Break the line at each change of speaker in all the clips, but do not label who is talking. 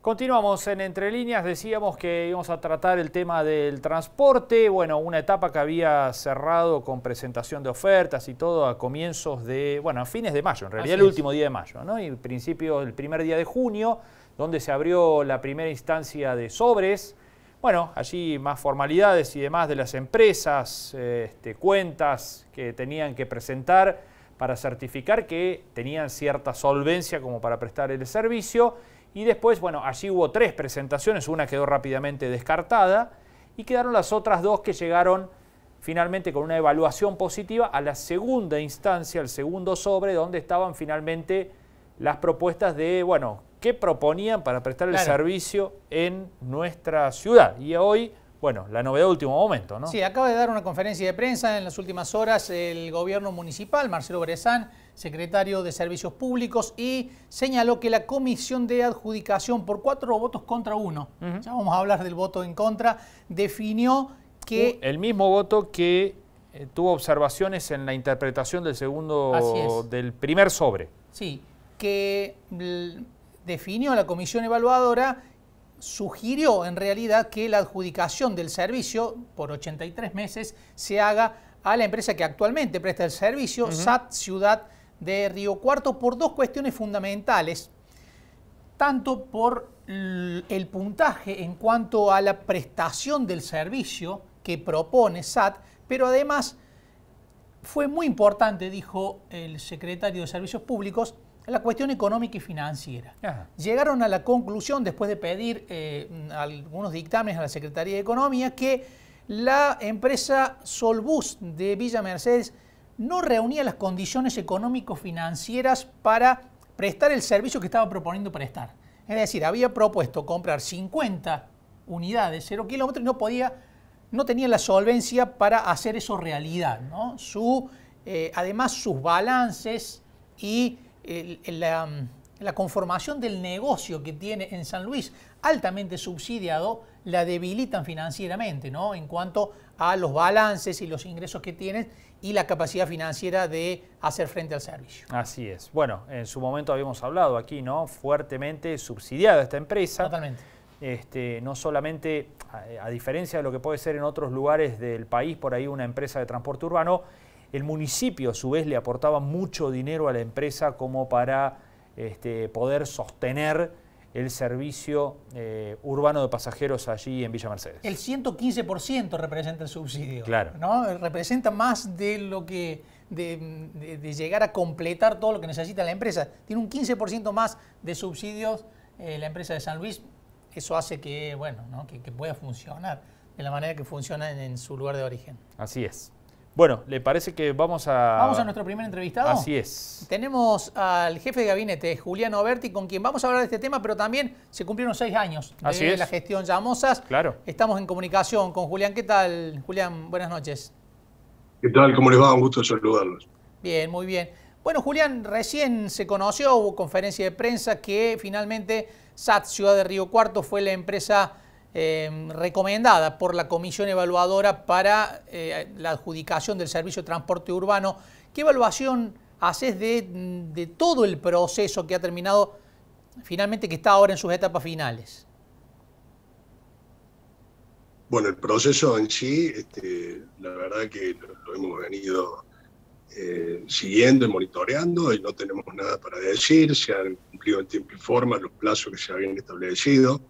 Continuamos en Entre Líneas, decíamos que íbamos a tratar el tema del transporte, bueno, una etapa que había cerrado con presentación de ofertas y todo a comienzos de, bueno, a fines de mayo, en realidad el último día de mayo, ¿no? Y el primer día de junio, donde se abrió la primera instancia de sobres, bueno, allí más formalidades y demás de las empresas, cuentas que tenían que presentar para certificar que tenían cierta solvencia como para prestar el servicio. Y después, bueno, allí hubo 3 presentaciones, una quedó rápidamente descartada y quedaron las otras 2 que llegaron finalmente con una evaluación positiva a la segunda instancia, el segundo sobre, donde estaban finalmente las propuestas de, bueno, qué proponían para prestar el servicio en nuestra ciudad. Y hoy, bueno, la novedad de último momento, ¿no?
Sí, acaba de dar una conferencia de prensa en las últimas horas el gobierno municipal, Marcelo Brezán, secretario de Servicios Públicos, y señaló que la comisión de adjudicación por 4 votos contra 1, ya vamos a hablar del voto en contra, definió que...
El mismo voto que tuvo observaciones en la interpretación del primer sobre.
Sí, que definió la comisión evaluadora, sugirió en realidad que la adjudicación del servicio por 83 meses se haga a la empresa que actualmente presta el servicio, SAT Ciudad de Río Cuarto, por 2 cuestiones fundamentales, tanto por el puntaje en cuanto a la prestación del servicio que propone SAT, pero además fue muy importante, dijo el secretario de Servicios Públicos, la cuestión económica y financiera. Llegaron a la conclusión, después de pedir algunos dictámenes a la Secretaría de Economía, que la empresa Solbus de Villa Mercedes no reunía las condiciones económico-financieras para prestar el servicio que estaba proponiendo prestar. Es decir, había propuesto comprar 50 unidades 0 kilómetros y no tenía la solvencia para hacer eso realidad, ¿no? Además, sus balances y la conformación del negocio que tiene en San Luis, altamente subsidiado, la debilitan financieramente, ¿no? En cuanto a los balances y los ingresos que tienen y la capacidad financiera de hacer frente al servicio.
Así es. Bueno, en su momento habíamos hablado aquí, ¿no? Fuertemente subsidiada esta empresa.
Totalmente.
No solamente, a diferencia de lo que puede ser en otros lugares del país, por ahí una empresa de transporte urbano, el municipio a su vez le aportaba mucho dinero a la empresa como para poder sostener el servicio urbano de pasajeros allí en Villa Mercedes.
El 115% representa el subsidio.
Claro.
¿No? Representa más de lo que de llegar a completar todo lo que necesita la empresa. Tiene un 15% más de subsidios la empresa de San Luis. Eso hace que, bueno, ¿no? que pueda funcionar de la manera que funciona en su lugar de origen.
Así es. Bueno, ¿le parece que vamos a
nuestro primer entrevistado?
Así es.
Tenemos al jefe de gabinete, Julián Oberti, con quien vamos a hablar de este tema, pero también se cumplieron 6 años de la gestión Llamosas.
Claro.
Estamos en comunicación con Julián. ¿Qué tal, Julián? Buenas noches.
¿Qué tal? ¿Cómo les va? Un gusto saludarlos.
Bien, muy bien. Bueno, Julián, recién se conoció, hubo conferencia de prensa, que finalmente SAT Ciudad de Río Cuarto fue la empresa recomendada por la comisión evaluadora para la adjudicación del servicio de transporte urbano. ¿Qué evaluación haces de todo el proceso que ha terminado finalmente, que está ahora en sus etapas finales?
Bueno, el proceso en sí, la verdad que lo hemos venido siguiendo y monitoreando y no tenemos nada para decir. Se han cumplido en tiempo y forma los plazos que se habían establecido.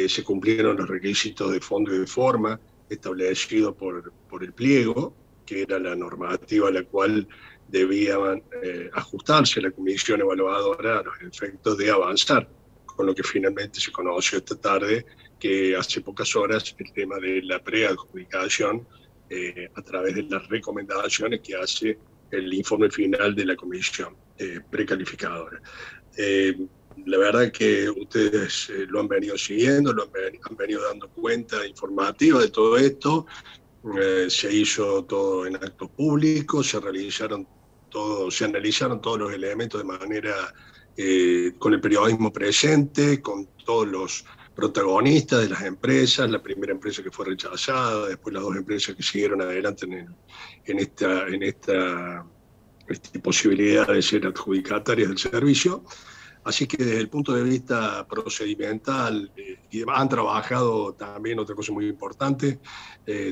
Se cumplieron los requisitos de fondo y de forma establecidos por el pliego, que era la normativa a la cual debía ajustarse la comisión evaluadora a los efectos de avanzar, con lo que finalmente se conoció esta tarde, que hace pocas horas el tema de la preadjudicación a través de las recomendaciones que hace el informe final de la comisión precalificadora. La verdad que ustedes lo han venido siguiendo, han venido dando cuenta informativa de todo esto. Se hizo todo en actos públicos, se analizaron todos los elementos de manera con el periodismo presente, con todos los protagonistas de las empresas, la primera empresa que fue rechazada, después las 2 empresas que siguieron adelante en esta posibilidad de ser adjudicatarias del servicio. Así que desde el punto de vista procedimental y demás, han trabajado también, otra cosa muy importante,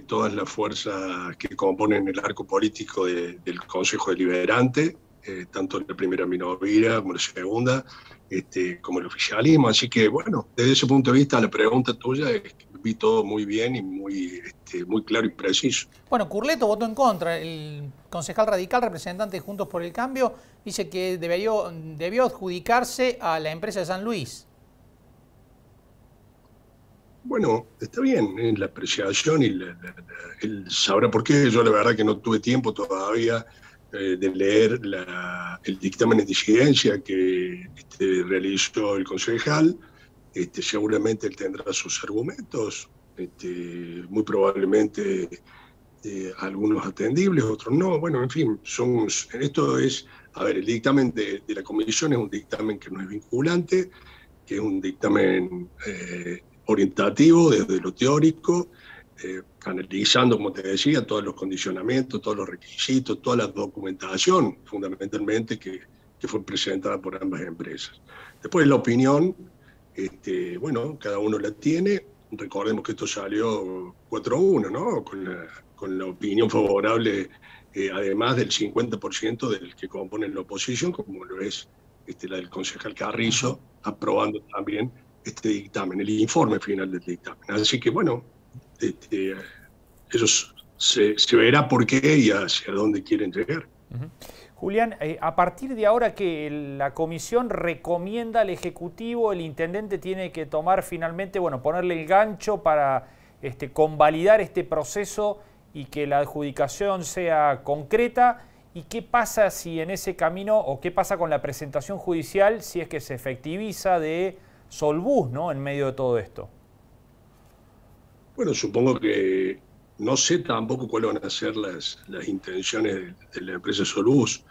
todas las fuerzas que componen el arco político del Consejo Deliberante, tanto la primera minoría como la segunda, como el oficialismo. Así que, bueno, desde ese punto de vista, la pregunta tuya es que vi todo muy bien y muy claro y preciso.
Bueno, Curleto votó en contra. El concejal radical, representante de Juntos por el Cambio, dice que debió adjudicarse a la empresa de San Luis.
Bueno, está bien, la apreciación y él sabrá por qué. Yo la verdad que no tuve tiempo todavía de leer el dictamen de disidencia que realizó el concejal. Seguramente él tendrá sus argumentos, muy probablemente algunos atendibles, otros no. Bueno, en fin, esto es, a ver, el dictamen de la comisión es un dictamen que no es vinculante, que es un dictamen orientativo desde lo teórico, analizando, como te decía, todos los condicionamientos, todos los requisitos, toda la documentación, fundamentalmente, que fue presentada por ambas empresas. Después la opinión, bueno, cada uno la tiene. Recordemos que esto salió 4-1, ¿no? Con la opinión favorable, además del 50% del que componen la oposición, como lo es la del concejal Carrizo, aprobando también este dictamen, el informe final del dictamen. Así que, bueno, eso se verá por qué y hacia dónde quieren llegar.
Julián, a partir de ahora que la comisión recomienda al Ejecutivo, el intendente tiene que tomar finalmente, bueno, ponerle el gancho para convalidar este proceso y que la adjudicación sea concreta. ¿Y qué pasa si en ese camino, o qué pasa con la presentación judicial si es que se efectiviza de Solbus, ¿no?, en medio de todo esto?
Bueno, supongo que no sé tampoco cuáles van a ser las intenciones de la empresa Solbus.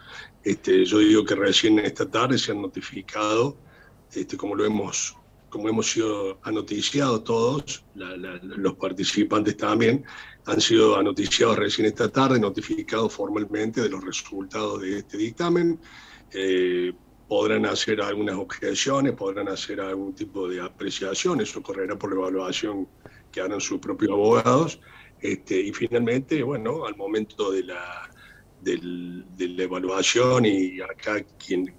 Yo digo que recién esta tarde se han notificado, como hemos sido anoticiados todos, los participantes también, han sido anoticiados recién esta tarde, notificados formalmente de los resultados de este dictamen. Podrán hacer algunas objeciones, podrán hacer algún tipo de apreciación, eso correrá por la evaluación que harán sus propios abogados. Y finalmente, bueno, al momento de la evaluación, y acá quien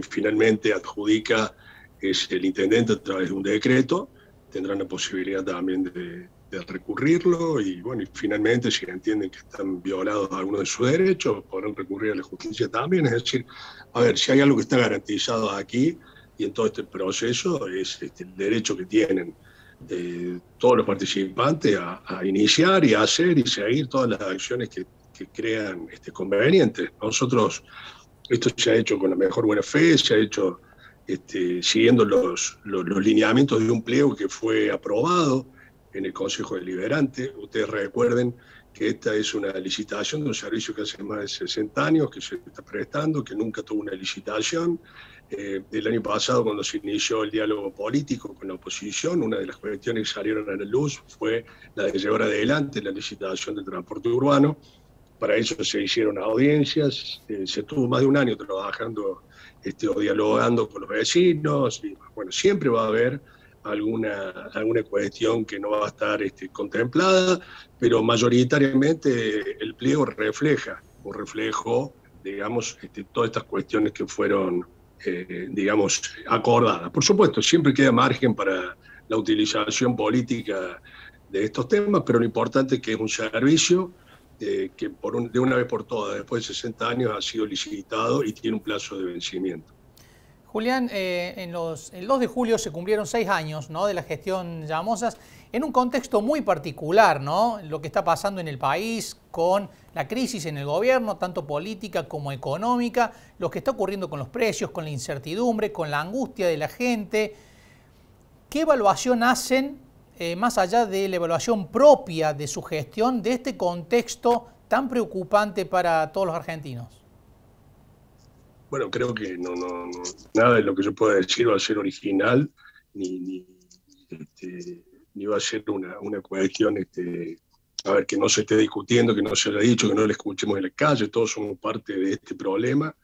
finalmente adjudica es el intendente a través de un decreto, tendrán la posibilidad también de recurrirlo, y bueno, y finalmente si entienden que están violados algunos de sus derechos, podrán recurrir a la justicia también. Es decir, a ver, si hay algo que está garantizado aquí y en todo este proceso, es el derecho que tienen todos los participantes a iniciar y a hacer y seguir todas las acciones que crean convenientes. Nosotros, esto se ha hecho con la mejor buena fe, se ha hecho siguiendo los lineamientos de un pliego que fue aprobado en el Consejo Deliberante. Ustedes recuerden que esta es una licitación de un servicio que hace más de 60 años que se está prestando, que nunca tuvo una licitación. El año pasado, cuando se inició el diálogo político con la oposición, una de las cuestiones que salieron a la luz fue la de llevar adelante la licitación del transporte urbano. Para eso se hicieron audiencias, se estuvo más de un año trabajando o dialogando con los vecinos, y bueno, siempre va a haber alguna cuestión que no va a estar contemplada, pero mayoritariamente el pliego reflejó, digamos, todas estas cuestiones que fueron, digamos, acordadas. Por supuesto, siempre queda margen para la utilización política de estos temas, pero lo importante es que es un servicio que de una vez por todas, después de 60 años, ha sido licitado y tiene un plazo de vencimiento.
Julián, el 2 de julio se cumplieron 6 años, ¿no?, de la gestión Llamosas, en un contexto muy particular, ¿no?, lo que está pasando en el país con la crisis en el gobierno, tanto política como económica, lo que está ocurriendo con los precios, con la incertidumbre, con la angustia de la gente. ¿Qué evaluación hacen, más allá de la evaluación propia de su gestión, de este contexto tan preocupante para todos los argentinos?
Bueno, creo que nada de lo que yo pueda decir va a ser original, ni va a ser una cuestión a ver, que no se esté discutiendo, que no se haya dicho, que no le escuchemos en la calle, todos somos parte de este problema.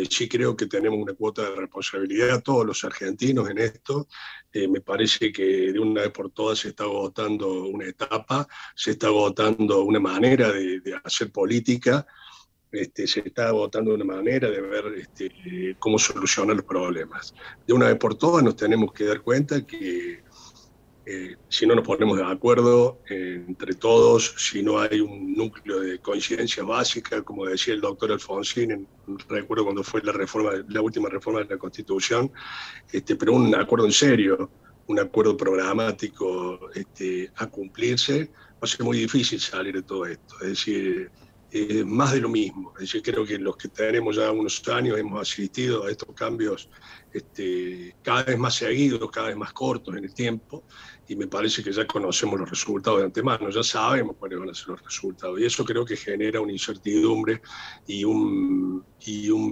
Sí creo que tenemos una cuota de responsabilidad, todos los argentinos en esto. Me parece que de una vez por todas se está agotando una etapa, se está agotando una manera de hacer política, se está agotando una manera de ver cómo solucionar los problemas. De una vez por todas nos tenemos que dar cuenta que si no nos ponemos de acuerdo entre todos, si no hay un núcleo de coincidencia básica, como decía el doctor Alfonsín, recuerdo cuando fue la última reforma de la Constitución, pero un acuerdo en serio, un acuerdo programático a cumplirse, va a ser muy difícil salir de todo esto. Es decir, más de lo mismo. Es decir, creo que los que tenemos ya unos años hemos asistido a estos cambios cada vez más seguidos, cada vez más cortos en el tiempo, y me parece que ya conocemos los resultados de antemano, ya sabemos cuáles van a ser los resultados, y eso creo que genera una incertidumbre y un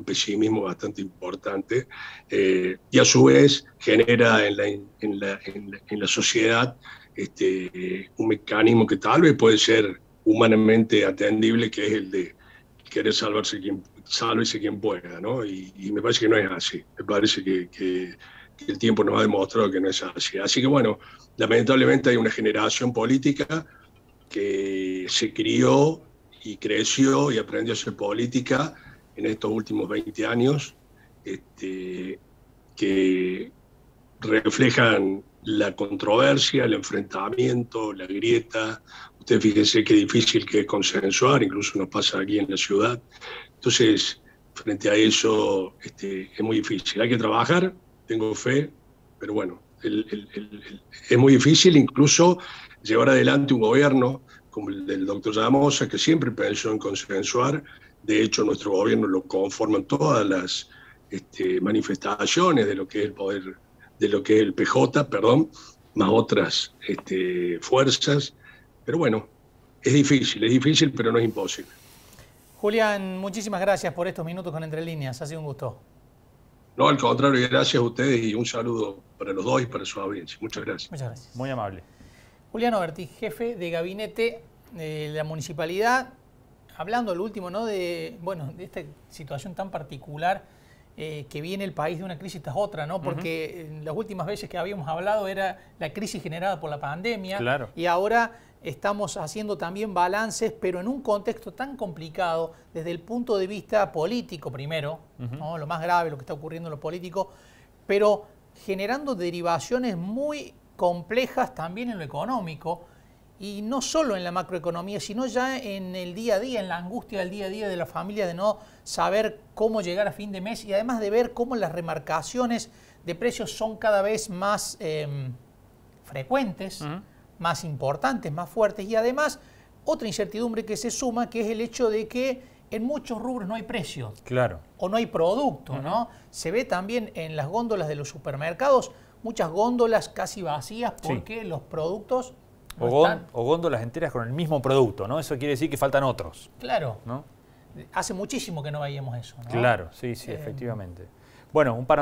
pesimismo bastante importante, y a su vez genera en la sociedad un mecanismo que tal vez puede ser humanamente atendible, que es el de querer sálvese quien pueda, ¿no? Y me parece que no es así. Me parece que el tiempo nos ha demostrado que no es así. Así que bueno, lamentablemente hay una generación política que se crió y creció y aprendió a hacer política en estos últimos 20 años, que reflejan la controversia, el enfrentamiento, la grieta. Ustedes fíjense qué difícil que es consensuar, incluso nos pasa aquí en la ciudad. Entonces, frente a eso, es muy difícil. Hay que trabajar, tengo fe, pero bueno, es muy difícil incluso llevar adelante un gobierno como el del doctor Llamosa, que siempre pensó en consensuar. De hecho, nuestro gobierno lo conforman todas las manifestaciones de lo que es el poder, de lo que es el PJ, más otras fuerzas. Pero bueno, es difícil, pero no es imposible.
Julián, muchísimas gracias por estos minutos con Entre Líneas. Ha sido un gusto.
No, al contrario, gracias a ustedes y un saludo para los dos y para su audiencia. Muchas gracias.
Muchas gracias.
Muy amable.
Julián Oberti, jefe de gabinete de la municipalidad, hablando lo último, ¿no? de esta situación tan particular que viene el país de una crisis tras otra, ¿no? Porque las últimas veces que habíamos hablado era la crisis generada por la pandemia.
Claro.
Y ahora estamos haciendo también balances, pero en un contexto tan complicado desde el punto de vista político primero, ¿no? Lo más grave, lo que está ocurriendo en lo político, pero generando derivaciones muy complejas también en lo económico, y no solo en la macroeconomía, sino ya en el día a día, en la angustia del día a día de la familia de no saber cómo llegar a fin de mes, y además de ver cómo las remarcaciones de precios son cada vez más frecuentes, más importantes, más fuertes, y además otra incertidumbre que se suma, que es el hecho de que en muchos rubros no hay precios.
Claro.
O no hay producto, ¿no? Se ve también en las góndolas de los supermercados, muchas góndolas casi vacías porque los productos
o góndolas enteras con el mismo producto, ¿no? Eso quiere decir que faltan otros.
Claro.
¿No?
Hace muchísimo que no veíamos eso, ¿no?
Claro, sí, efectivamente. Bueno, un par